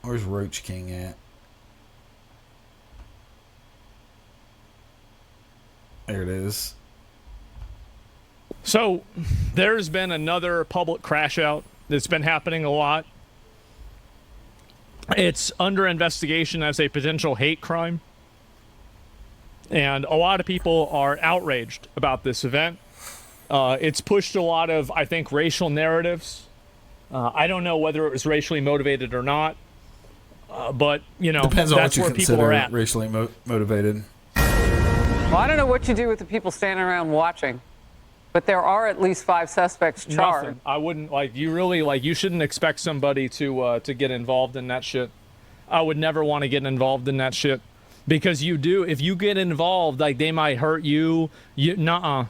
Where's Roach King at? There it is. So, there's been another public crash out that's been happening a lot. It's under investigation as a potential hate crime. And a lot of people are outraged about this event. It's pushed a lot of, I think, racial narratives. I don't know whether it was racially motivated or not. But, you know, depends on that's what you where people are consider at. racially motivated. Well, I don't know what you do with the people standing around watching, but there are at least 5 suspects charged. Nothing. I wouldn't, like, you shouldn't expect somebody to get involved in that shit. I would never want to get involved in that shit. Because if you get involved, like, they might hurt you. Nuh-uh.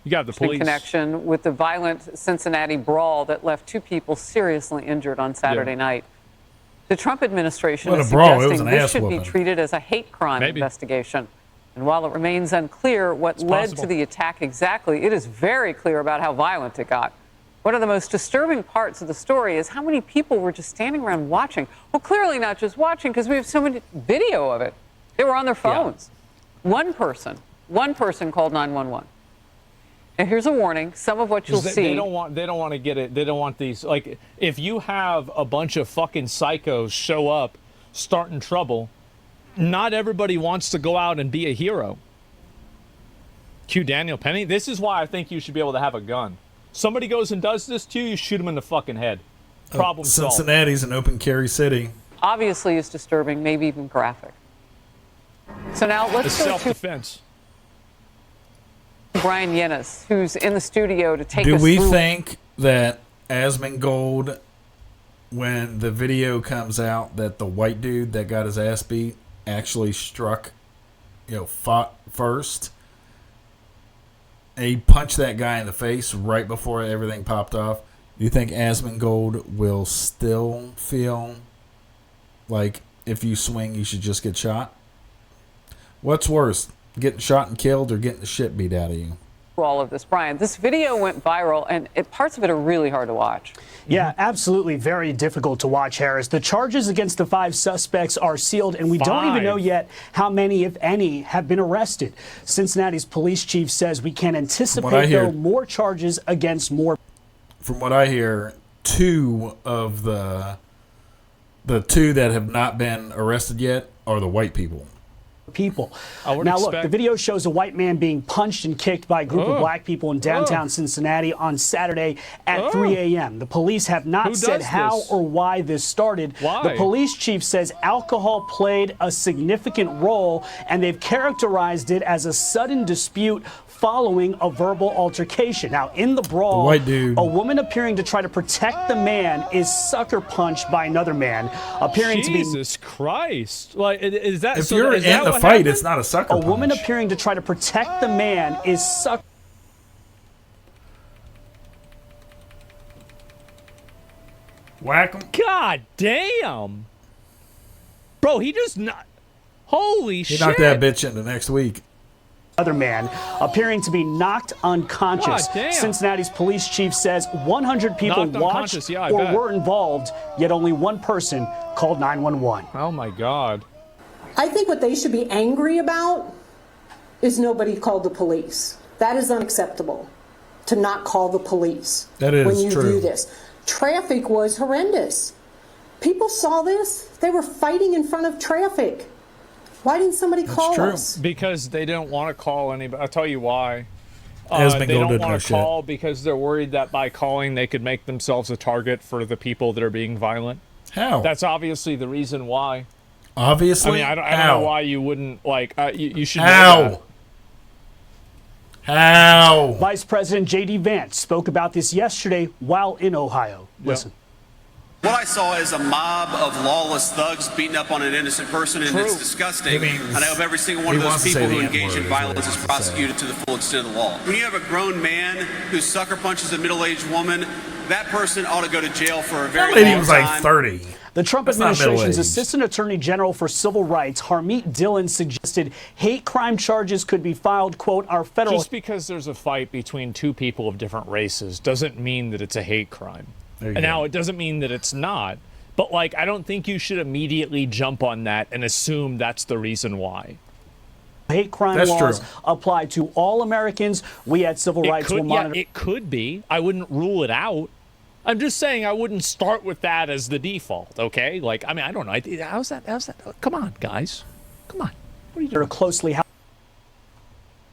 You got the police. In connection with the violent Cincinnati Brawl that left 2 people seriously injured on Saturday night. The Trump administration is suggesting this should be treated as a hate crime investigation. And while it remains unclear what led to the attack exactly, it is very clear about how violent it got. One of the most disturbing parts of the story is how many people were just standing around watching. Well, clearly not just watching, because we have so much video of it. They were on their phones. Yeah. One person called 911. Now, here's a warning. Some of what you'll see. They don't want to get it. They don't want these. Like, if you have a bunch of fucking psychos show up, starting trouble, not everybody wants to go out and be a hero. Q Daniel Penny. This is why I think you should be able to have a gun. Somebody goes and does this to you, you shoot them in the fucking head. Problem solved. Cincinnati's an open carry city. Obviously, is disturbing, maybe even graphic. So now let's go self-defense. Brian Yennis, who's in the studio to take us through. Do we through. think that Asmongold, when the video comes out, that the white dude that got his ass beat actually struck, fought first? And he punched that guy in the face right before everything popped off. Do you think Asmongold will still feel like if you swing, you should just get shot? What's worse, getting shot and killed or getting the shit beat out of you? All of this, Brian. This video went viral, and parts of it are really hard to watch. Yeah, absolutely very difficult to watch, Harris. The charges against the 5 suspects are sealed, and we don't even know yet how many, if any, have been arrested. Cincinnati's police chief says we can anticipate, though, more charges against more. From what I hear, 2 of the 2 that have not been arrested yet are the white people. Now, look, the video shows a white man being punched and kicked by a group of black people in downtown Cincinnati on Saturday at 3 a.m. The police have not said how or why this started. The police chief says alcohol played a significant role, and they've characterized it as a sudden dispute following a verbal altercation. Now, in the brawl, white dude, a woman appearing to try to protect the man is sucker punched by another man, appearing to be. Jesus Christ! Like, is that? If you're in the fight, it's not a sucker punch. A woman appearing to try to protect the man is sucker. Whack him. God damn, bro! He just not. Holy shit! He knocked that bitch into next week. Other man appearing to be knocked unconscious. Cincinnati's police chief says 100 people watched or were involved, yet only one person called 911. Oh my God. I think what they should be angry about is nobody called the police. That is unacceptable, to not call the police. That is when you true. do this. Traffic was horrendous. People saw this. They were fighting in front of traffic. Why didn't somebody call us? Because they don't want to call anybody. I'll tell you why. They don't want to call because they're worried that by calling they could make themselves a target for the people that are being violent. How? That's obviously the reason why. Obviously? I mean, I don't know why you wouldn't, like, you should know that. How? Vice President J.D. Vance spoke about this yesterday while in Ohio. Listen. What I saw is a mob of lawless thugs beating up on an innocent person, and it's disgusting. And I hope every single one of those people who engage in violence is prosecuted to the full extent of the law. When you have a grown man who sucker punches a middle-aged woman, that person ought to go to jail for a very long time. That lady was like 30. The Trump administration's Assistant Attorney General for Civil Rights, Harmeet Dillon, suggested hate crime charges could be filed, quote, our federal... Just because there's a fight between 2 people of different races doesn't mean that it's a hate crime. And now, it doesn't mean that it's not, But, like, I don't think you should immediately jump on that and assume that's the reason why. Hate crime laws apply to all Americans. We at Civil Rights will monitor. Yeah, it could be. I wouldn't rule it out. I'm just saying I wouldn't start with that as the default, okay? Like, I mean, I don't know. How's that? Come on, guys. Come on. What are you doing? Closely how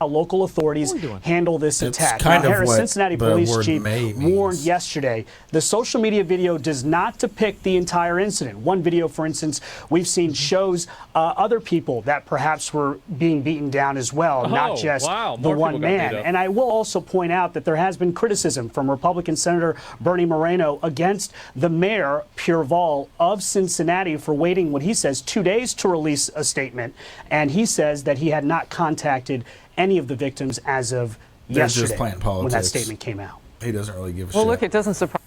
local authorities handle this attack. Kind now, of Harris, what Cincinnati the Police word Chief may warned means. yesterday the social media video does not depict the entire incident. One video, for instance, we've seen shows other people that perhaps were being beaten down as well, not just the one man. And I will also point out that there has been criticism from Republican Senator Bernie Moreno against the mayor, Purval, of Cincinnati for waiting, what he says, 2 days to release a statement. And he says that he had not contacted any of the victims as of yesterday just playing politics. When that statement came out. He doesn't really give a shit. Well, look, it doesn't surprise.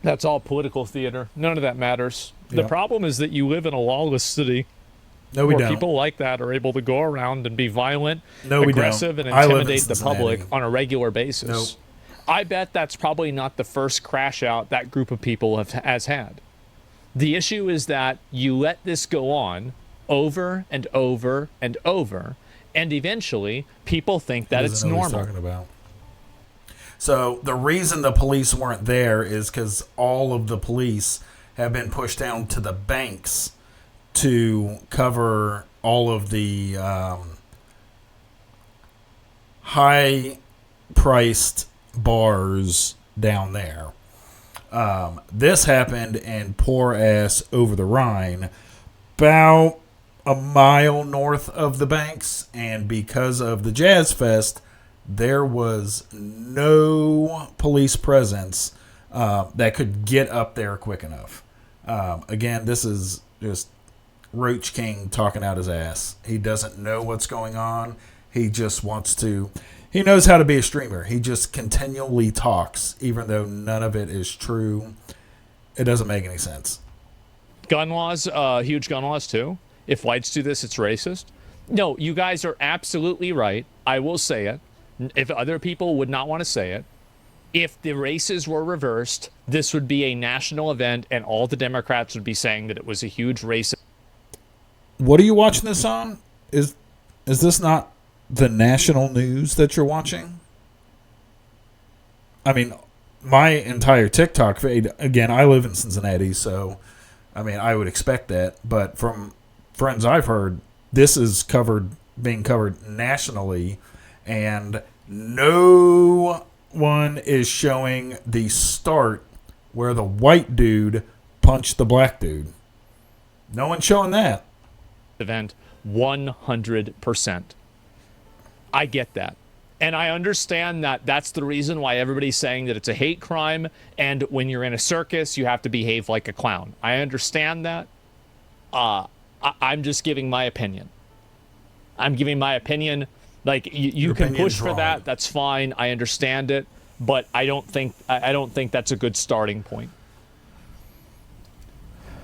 That's all political theater. None of that matters. The problem is that you live in a lawless city where people like that are able to go around and be violent, aggressive, and intimidate the public on a regular basis. I bet that's probably not the first crash out that group of people has had. The issue is that you let this go on over and over and over, and eventually people think that it's normal. So the reason the police weren't there is because all of the police have been pushed down to the banks to cover all of the high-priced bars down there. This happened in poor-ass Over the Rhine, about a mile north of the banks, and because of the Jazz Fest, there was no police presence that could get up there quick enough. Again, this is just Roach King talking out his ass. He doesn't know what's going on. He just wants to... He knows how to be a streamer. He just continually talks, even though none of it is true. It doesn't make any sense. Gun laws, huge gun laws too. If whites do this, it's racist. No, you guys are absolutely right. I will say it. If other people would not want to say it, if the races were reversed, this would be a national event and all the Democrats would be saying that it was a huge racist. What are you watching this on? Is this not the national news that you're watching? I mean, my entire TikTok feed, again, I live in Cincinnati, so, I mean, I would expect that. But from friends I've heard, this is being covered nationally, and no one is showing the start where the white dude punched the black dude. No one's showing that. Event 100%. I get that. And I understand that that's the reason why everybody's saying that it's a hate crime, and when you're in a circus, you have to behave like a clown. I understand that. I'm just giving my opinion. I'm giving my opinion. Like, you can push for that. That's fine. I understand it. But I don't think that's a good starting point.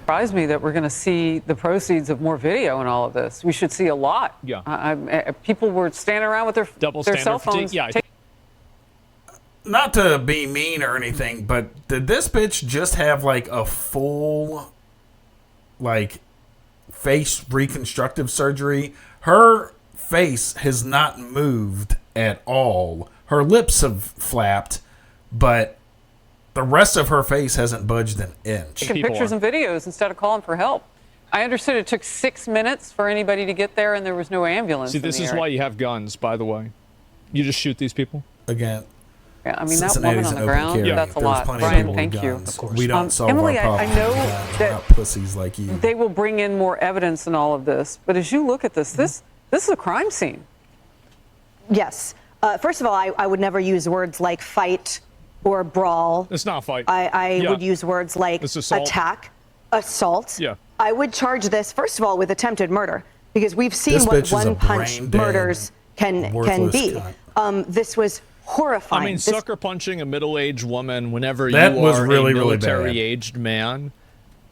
Surprised me that we're going to see the proceeds of more video in all of this. We should see a lot. Yeah. People were standing around with their cell phones. Yeah. Not to be mean or anything, but did this bitch just have like a full face reconstructive surgery? Her face has not moved at all. Her lips have flapped, but the rest of her face hasn't budged an inch. Taking pictures and videos instead of calling for help. I understood it took 6 minutes for anybody to get there, and there was no ambulance. See, this is why you have guns, by the way. You just shoot these people. Again. Yeah, I mean, that woman on the ground, that's a lot. Brian, thank you. Of course. We don't solve Emily, our problems. I know that pussies like you. They will bring in more evidence in all of this, but as you look at this is a crime scene. Yes. First of all, I would never use words like fight or brawl. It's not a fight. I would use words like attack, assault. Yeah. I would charge this, first of all, with attempted murder, because we've seen what one-punch murders can be. This was horrifying. I mean, sucker punching a middle-aged woman whenever you are a military-aged man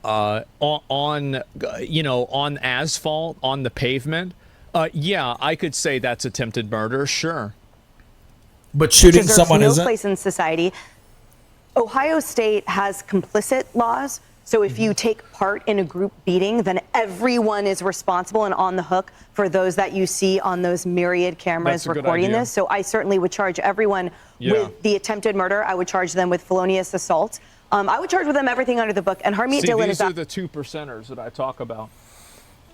on asphalt, on the pavement. Yeah, I could say that's attempted murder, sure. But shooting someone isn't? There's no place in society. Ohio State has complicit laws So if you take part in a group beating, then everyone is responsible and on the hook for those that you see on those myriad cameras recording this. So I certainly would charge everyone with the attempted murder. I would charge them with felonious assault. I would charge with them everything under the book. And Harmeet Dillon these are the 2%ers that I talk about.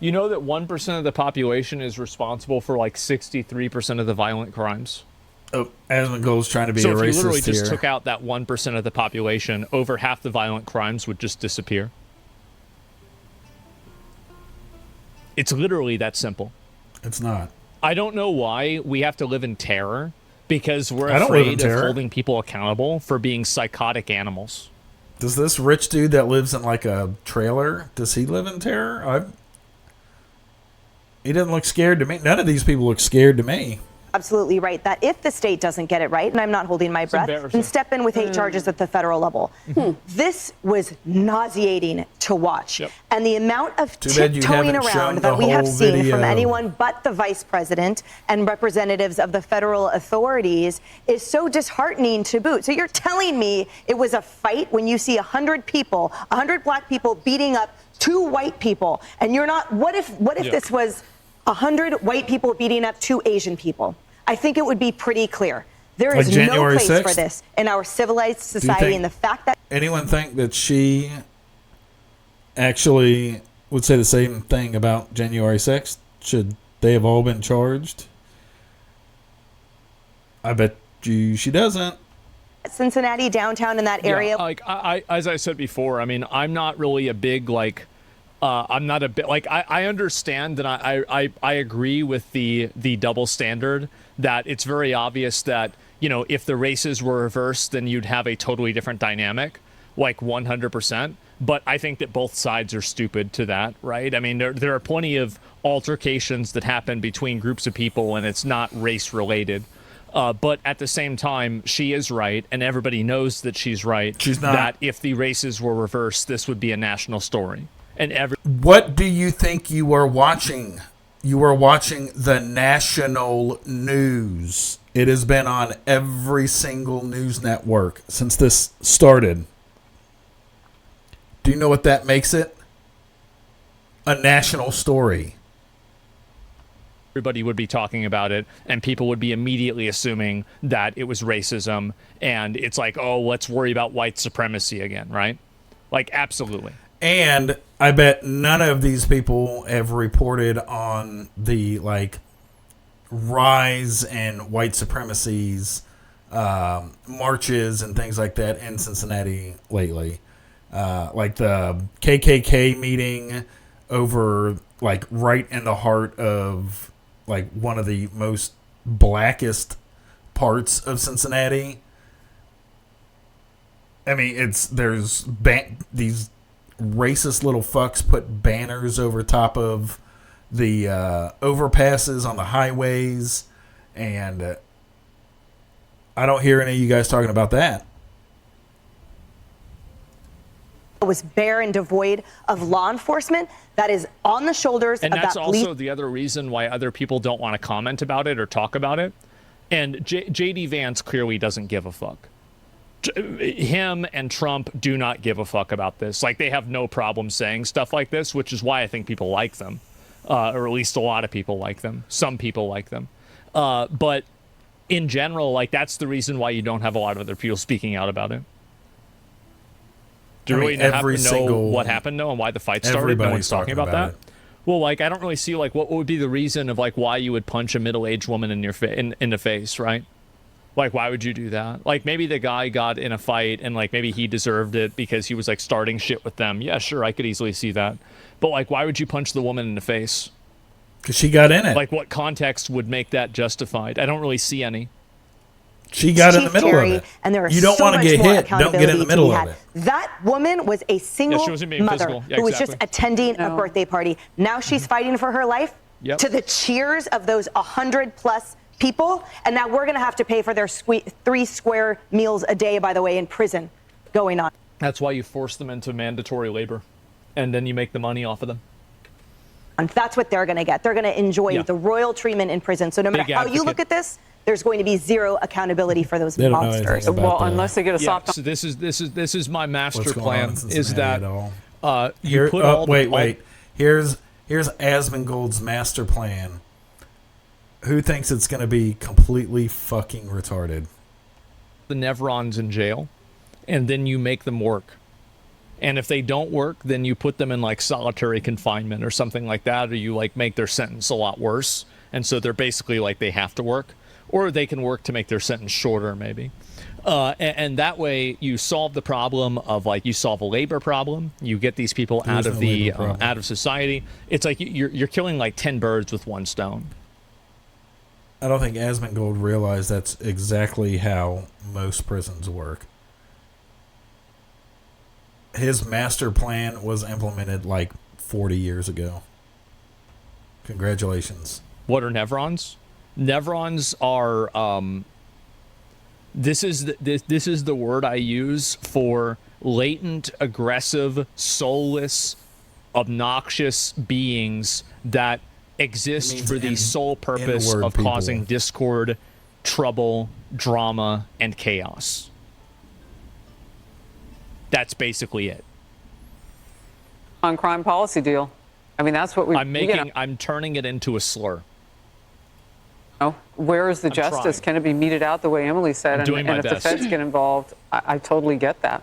You know that 1% of the population is responsible for like 63% of the violent crimes. Oh, Asmongold's trying to be a racist here. So if you literally just took out that 1% of the population, over half the violent crimes would just disappear. It's literally that simple. It's not. I don't know why we have to live in terror, because we're afraid of holding people accountable for being psychotic animals. Does this rich dude that lives in like a trailer, does he live in terror? He doesn't look scared to me. None of these people look scared to me. Absolutely right that if the state doesn't get it right, and I'm not holding my breath, then step in with hate charges at the federal level. This was nauseating to watch. And the amount of tiptoeing around that we have seen from anyone but the vice president and representatives of the federal authorities is so disheartening to boot. So you're telling me it was a fight when you see 100 people, 100 black people beating up 2 white people, and you're not, what if this was 100 white people beating up 2 Asian people? I think it would be pretty clear. There is no place 6th? For this in our civilized society, and the fact that... Anyone think that she actually would say the same thing about January 6th? Should they have all been charged? I bet you she doesn't. Cincinnati, downtown in that area. Like I as I said before, I mean, I'm not really a big, like... I'm not a bit like I understand that I agree with the double standard, that it's very obvious that, you know, if the races were reversed, then you'd have a totally different dynamic, like 100%. But I think that both sides are stupid to that, right? I mean, there are plenty of altercations that happen between groups of people, and it's not race related. But at the same time, she is right, and everybody knows that she's right. She's not. That if the races were reversed, this would be a national story. And what do you think you are watching? You are watching the national news. It has been on every single news network since this started. Do you know what that makes it? A national story. Everybody would be talking about it, and people would be immediately assuming that it was racism, and it's like, oh, let's worry about white supremacy again, right? Like, absolutely. And I bet none of these people have reported on the, like, rise in white supremacy's marches and things like that in Cincinnati lately. Like the KKK meeting over, like, right in the heart of, like, one of the most blackest parts of Cincinnati. I mean, there's these racist little fucks put banners over top of the overpasses on the highways, and I don't hear any of you guys talking about that. It was bare and devoid of law enforcement that is on the shoulders and of that's that also the other reason why other people don't want to comment about it or talk about it. And JD Vance clearly doesn't give a fuck. Him and Trump do not give a fuck about this. Like, they have no problem saying stuff like this, which is why I think people like them, or at least a lot of people like them. Some people like them, but in general, like, that's the reason why you don't have a lot of other people speaking out about it. Do you really know what happened, though, and why the fight started? No one's talking about that. Well, like, I don't really see, like, what would be the reason of, like, why you would punch a middle-aged woman in the face, right? Like, why would you do that? Like, maybe the guy got in a fight and, like, maybe he deserved it because he was, like, starting shit with them. Yeah, sure, I could easily see that. But, like, why would you punch the woman in the face? Because she got in it. Like, what context would make that justified? I don't really see any. She got in the middle of it. And there you don't want to get hit. Don't get in the middle of it. That woman was a single mother who was just attending a birthday party. Now she's fighting for her life to the cheers of those 100+ people, and now we're going to have to pay for their 3 square meals a day, by the way, in prison going on. That's why you force them into mandatory labor, and then you make the money off of them. And that's what they're going to get. They're going to enjoy the royal treatment in prison. So no matter how you look at this, there's going to be zero accountability for those monsters. Well, unless they get a soft. So this is my master plan. Is that you put all wait. Here's Asmongold's master plan. Who thinks it's going to be completely fucking retarded? The Nevrons in jail, and then you make them work. And if they don't work, then you put them in like solitary confinement or something like that, or you like make their sentence a lot worse. And so they're basically like they have to work, or they can work to make their sentence shorter, maybe. And that way you solve the problem of like you solve a labor problem. You get these people out of society. It's like you're killing like 10 birds with one stone. I don't think Asmongold realized that's exactly how most prisons work. His master plan was implemented like 40 years ago. Congratulations. What are Nevrons? Nevrons are this is the word I use for latent, aggressive, soulless, obnoxious beings that exist for the sole purpose of causing discord, trouble, drama, and chaos. That's basically it. On crime policy deal. I mean, that's what I'm turning it into a slur. Oh, where is the justice? Can it be meted out the way Emily said? And if the feds get involved, I totally get that.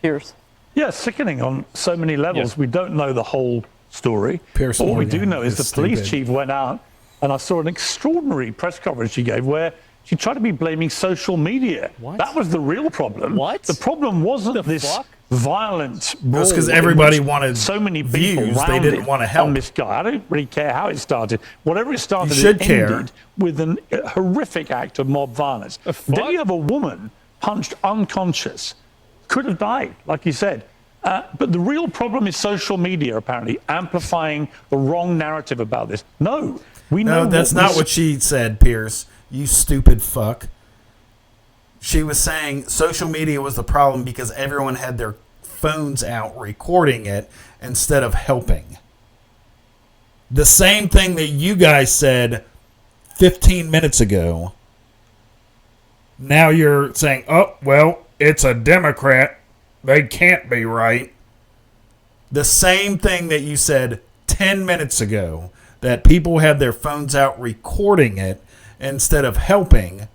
Pierce. Yeah, sickening on so many levels. Yeah. We don't know the whole story. Pierce, what we do know is the police chief went out, and I saw an extraordinary press coverage she gave where she tried to be blaming social media. What? That was the real problem. What? The problem wasn't this violent brawl. That's because everybody wanted so many people views. They didn't want to help on this guy. I don't really care how it started. Whatever it started, it ended with a horrific act of mob violence. Then you have a woman punched unconscious, could have died, like you said. But the real problem is social media, apparently, amplifying the wrong narrative about this. No, we know. No, that's not what she said, Pierce. You stupid fuck. She was saying social media was the problem because everyone had their phones out recording it instead of helping. The same thing that you guys said 15 minutes ago. Now you're saying, oh, well, it's a Democrat. They can't be right. The same thing that you said 10 minutes ago, that people had their phones out recording it instead of helping.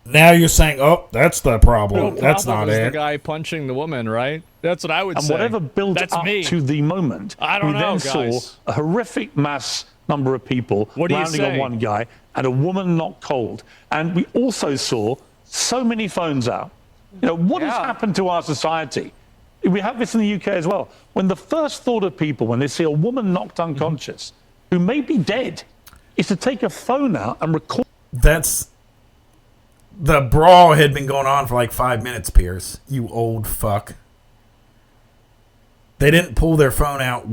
Now you're saying, oh, that's the problem. That's not it. The guy punching the woman, right? That's what I would say. And whatever built up to the moment, we then saw a horrific mass number of people rounding on one guy and a woman knocked cold. And we also saw so many phones out. You know, what has happened to our society? We have this in the UK as well. When the first thought of people, when they see a woman knocked unconscious, who may be dead, is to take a phone out and record. The brawl had been going on for like 5 minutes, Pierce. You old fuck. They didn't pull their phone out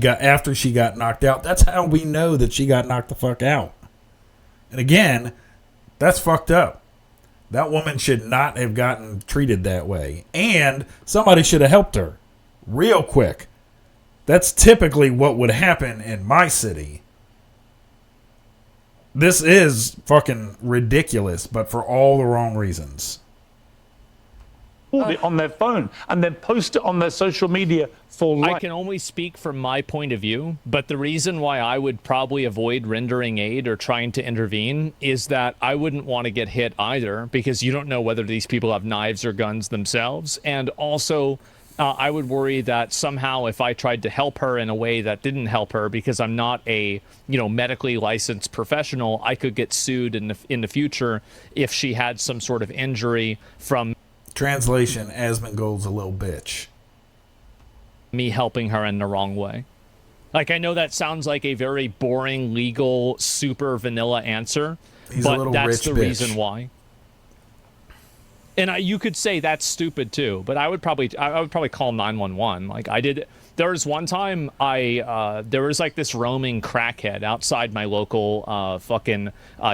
after she got knocked out. That's how we know that she got knocked the fuck out. And again, that's fucked up. That woman should not have gotten treated that way. And somebody should have helped her real quick. That's typically what would happen in my city. This is fucking ridiculous, but for all the wrong reasons. It on their phone and then post it on their social media for life. I can only speak from my point of view, but the reason why I would probably avoid rendering aid or trying to intervene is that I wouldn't want to get hit either, because you don't know whether these people have knives or guns themselves. And also, I would worry that somehow if I tried to help her in a way that didn't help her, because I'm not a medically licensed professional, I could get sued in the future if she had some sort of injury from. Translation: Asmongold's a little bitch. Me helping her in the wrong way. Like, I know that sounds like a very boring, legal, super vanilla answer, but that's the reason why. And you could say that's stupid too, but I would probably call 911. Like I did. There was one time there was like this roaming crackhead outside my local fucking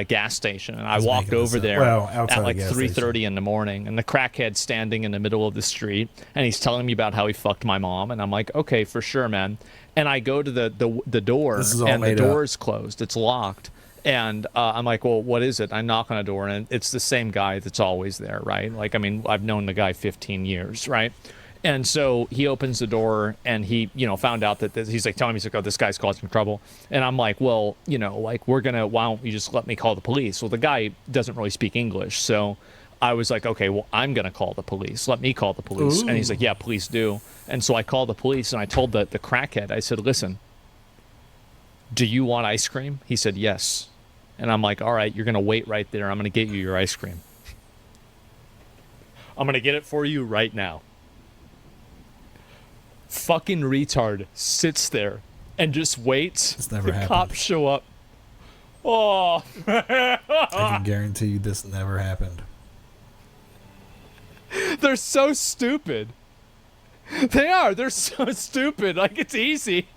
gas station, and I walked over there at like 3:30 in the morning, and the crackhead's standing in the middle of the street, and he's telling me about how he fucked my mom, and I'm like, okay, for sure, man. And I go to the door, and the door is closed. It's locked. And I'm like, well, what is it? I knock on the door, and it's the same guy that's always there, right? Like, I mean, I've known the guy 15 years, right? And so he opens the door, and he, found out that he's like telling me, he's like, oh, this guy's causing trouble. And I'm like, well, like, why don't you just let me call the police? Well, the guy doesn't really speak English. So I was like, okay, well, I'm going to call the police. Let me call the police. Ooh. And he's like, yeah, please do. And so I called the police, and I told the crackhead, I said, listen, do you want ice cream? He said, yes. And I'm like, all right, you're going to wait right there. I'm going to get you your ice cream. I'm going to get it for you right now. Fucking retard sits there and just waits. This never happened. Cops show up. Oh. I can guarantee you this never happened. They're so stupid. They are. They're so stupid. Like, it's easy.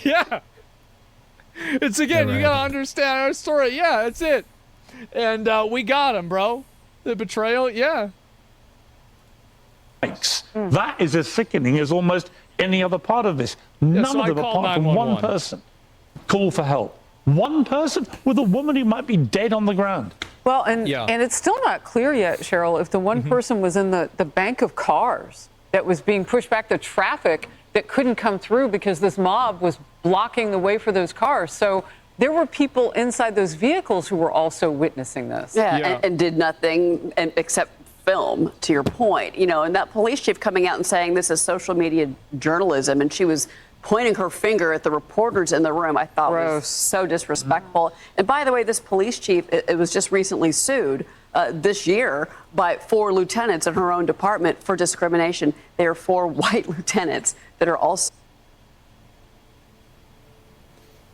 Yeah. It's again, you gotta understand our story. Yeah, that's it. And we got him, bro. The betrayal, yeah. That is as sickening as almost any other part of this. None of them, apart from one person, call for help. One person with a woman who might be dead on the ground. Well, and it's still not clear yet, Cheryl, if the one person was in the bank of cars that was being pushed back, the traffic that couldn't come through because this mob was blocking the way for those cars. So there were people inside those vehicles who were also witnessing this. Yeah. And did nothing except film, to your point. And that police chief coming out and saying this is social media journalism, and she was pointing her finger at the reporters in the room, I thought was so disrespectful. And by the way, this police chief, it was just recently sued this year by 4 lieutenants in her own department for discrimination. There are 4 white lieutenants that are also.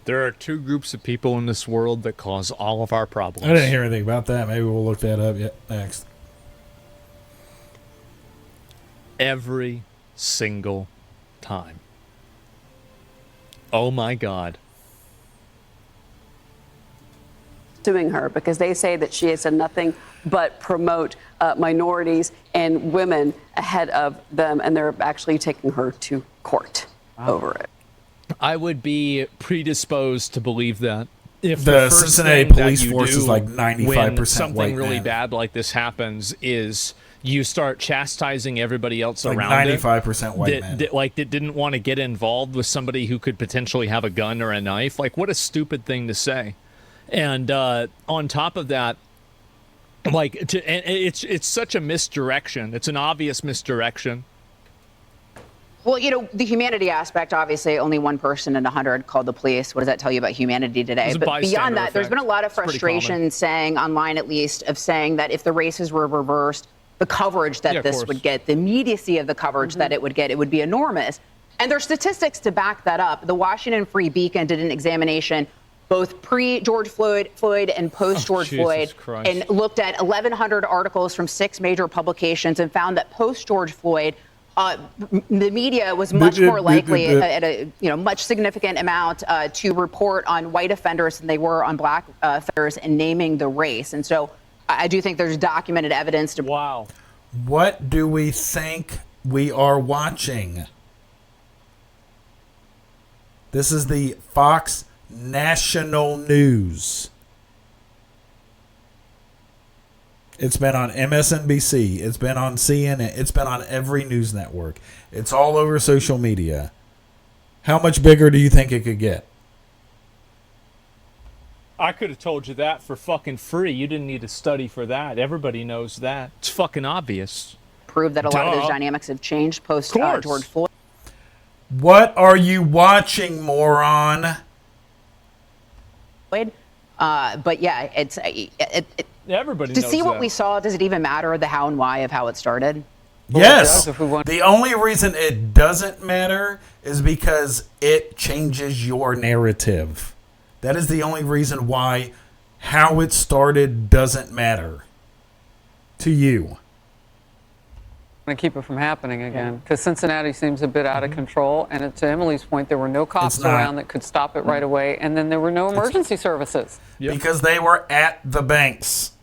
There are 2 groups of people in this world that cause all of our problems. I didn't hear anything about that. Maybe we'll look that up next. Every single time. Oh my God. Suing her because they say that she has done nothing but promote minorities and women ahead of them, and they're actually taking her to court over it. I would be predisposed to believe that. If the Cincinnati police force is like 95% when something really bad like this happens is you start chastising everybody else like around 95% white men. That didn't want to get involved with somebody who could potentially have a gun or a knife. Like, what a stupid thing to say. And on top of that, it's such a misdirection. It's an obvious misdirection. Well, the humanity aspect, obviously, only one person in 100 called the police. What does that tell you about humanity today? But beyond that, there's been a lot of frustration saying, online at least, of saying that if the races were reversed, the coverage that this would get, the immediacy of the coverage that it would get, it would be enormous. And there's statistics to back that up. The Washington Free Beacon did an examination both pre-George Floyd and post-George Floyd, and looked at 1,100 articles from 6 major publications and found that post-George Floyd, the media was much more likely at a much significant amount to report on white offenders than they were on black offenders and naming the race. And so I do think there's documented evidence to. Wow. What do we think we are watching? This is the Fox National News. It's been on MSNBC. It's been on CNN. It's been on every news network. It's all over social media. How much bigger do you think it could get? I could have told you that for fucking free. You didn't need to study for that. Everybody knows that. It's fucking obvious. Prove that a lot of those dynamics have changed post George Floyd. What are you watching, moron? But yeah, it's everybody to knows see what that. We saw. Does it even matter the how and why of how it started? Yes. The only reason it doesn't matter is because it changes your narrative. That is the only reason why how it started doesn't matter to you. To keep it from happening again, because Cincinnati seems a bit out of control, and to Emily's point, there were no cops around that could stop it right away, and then there were no emergency services. Because they were at the banks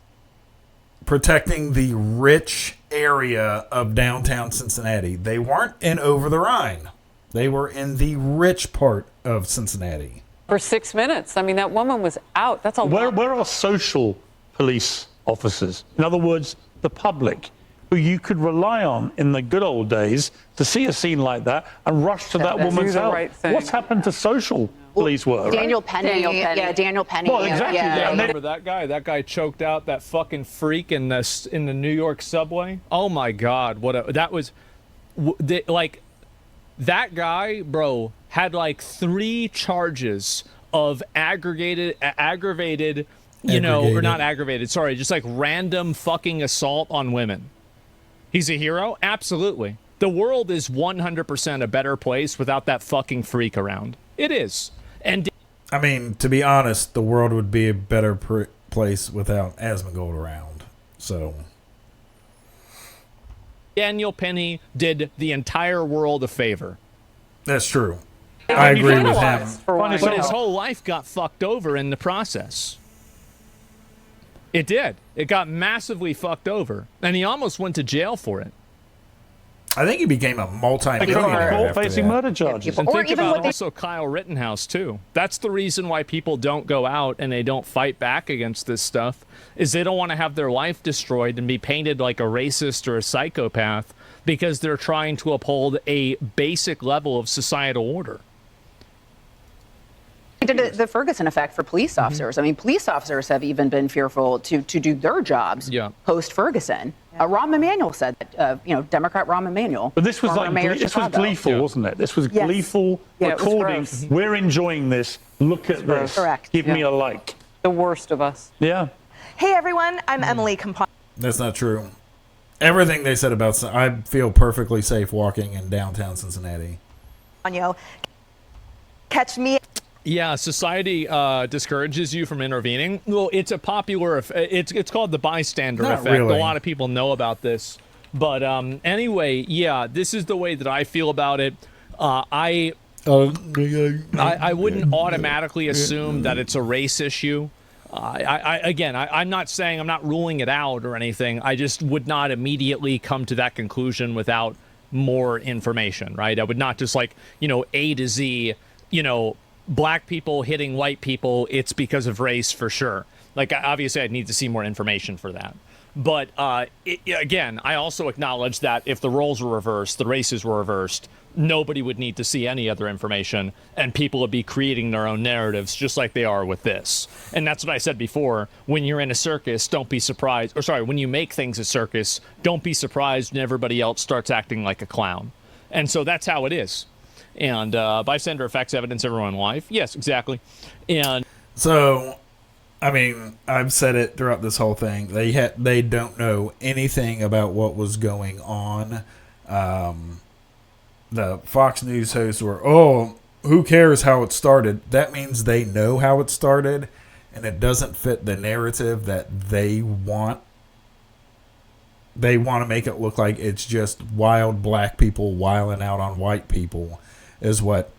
protecting the rich area of downtown Cincinnati. They weren't in over the Rhine. They were in the rich part of Cincinnati. For 6 minutes. I mean, that woman was out. That's a lot. Where are social police officers? In other words, the public, who you could rely on in the good old days to see a scene like that and rush to that woman's help. Right, what's happened to social police work? Daniel Penny. Yeah, Daniel Penny. Well, exactly. Yeah, remember that guy? That guy choked out that fucking freak in the New York subway. Oh my God! That guy, bro, had like 3 charges of aggravated, or not aggravated. Sorry, just like random fucking assault on women. He's a hero? Absolutely. The world is 100% a better place without that fucking freak around. It is. And I mean, to be honest, the world would be a better place without Asmongold around. So Daniel Penny did the entire world a favor. That's true. I agree with him. But his whole life got fucked over in the process. It did. It got massively fucked over. And he almost went to jail for it. I think he became a multi-millionaire facing murder charges. And think about also Kyle Rittenhouse, too. That's the reason why people don't go out and they don't fight back against this stuff, is they don't want to have their life destroyed and be painted like a racist or a psychopath because they're trying to uphold a basic level of societal order. Did the Ferguson effect for police officers. I mean, police officers have even been fearful to do their jobs post-Ferguson. Rahm Emanuel said that, Democrat Rahm Emanuel. But this was gleeful, wasn't it? This was gleeful recording. We're enjoying this. Look at this. Correct. Give me a like. The worst of us. Yeah. Hey, everyone. I'm Emily Compon. That's not true. Everything they said about... I feel perfectly safe walking in downtown Cincinnati. Catch me... Yeah, society discourages you from intervening. Well, it's a popular... It's called the bystander effect. Really. A lot of people know about this. But anyway, yeah, this is the way that I feel about it. I wouldn't automatically assume that it's a race issue. I'm not saying, I'm not ruling it out or anything. I just would not immediately come to that conclusion without more information, right? I would not just A to Z, black people hitting white people, it's because of race for sure. Like, obviously, I'd need to see more information for that. But again, I also acknowledge that if the roles were reversed, the races were reversed, nobody would need to see any other information, and people would be creating their own narratives just like they are with this. And that's what I said before. When you're in a circus, don't be surprised. Or sorry, when you make things a circus, don't be surprised when everybody else starts acting like a clown. And so that's how it is. And bystander effects evidence everyone in life. Yes, exactly. And so, I mean, I've said it throughout this whole thing. They don't know anything about what was going on. The Fox News hosts were, who cares how it started? That means they know how it started, and it doesn't fit the narrative that they want. They want to make it look like it's just wild black people wiling out on white people is what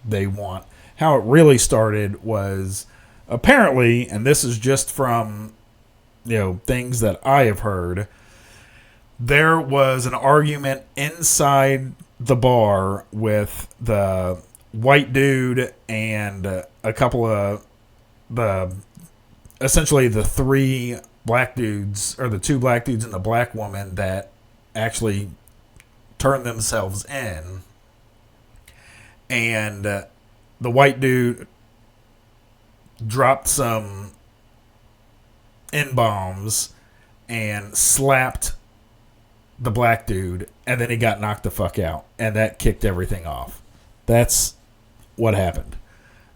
they want. How it really started was apparently, and this is just from, things that I have heard, there was an argument inside the bar with the white dude and a couple of essentially the 3 black dudes, or the 2 black dudes and the black woman that actually turned themselves in. And the white dude dropped some N-bombs and slapped the black dude, and then he got knocked the fuck out, and that kicked everything off. That's what happened.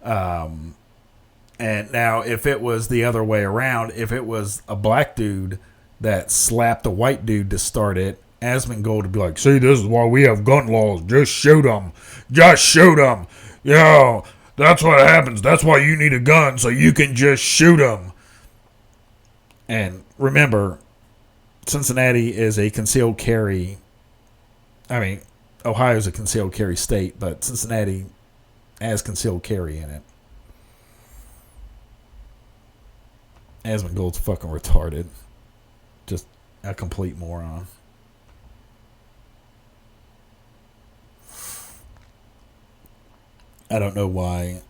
And now, if it was the other way around, if it was a black dude that slapped a white dude to start it, Asmongold would be like, see, this is why we have gun laws. Just shoot them. Just shoot them. That's what happens. That's why you need a gun, so you can just shoot them. And remember, Cincinnati is a concealed carry. I mean, Ohio's a concealed carry state, but Cincinnati has concealed carry in it. Asmongold's fucking retarded. Just a complete moron. I don't know why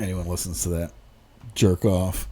anyone listens to that jerk off.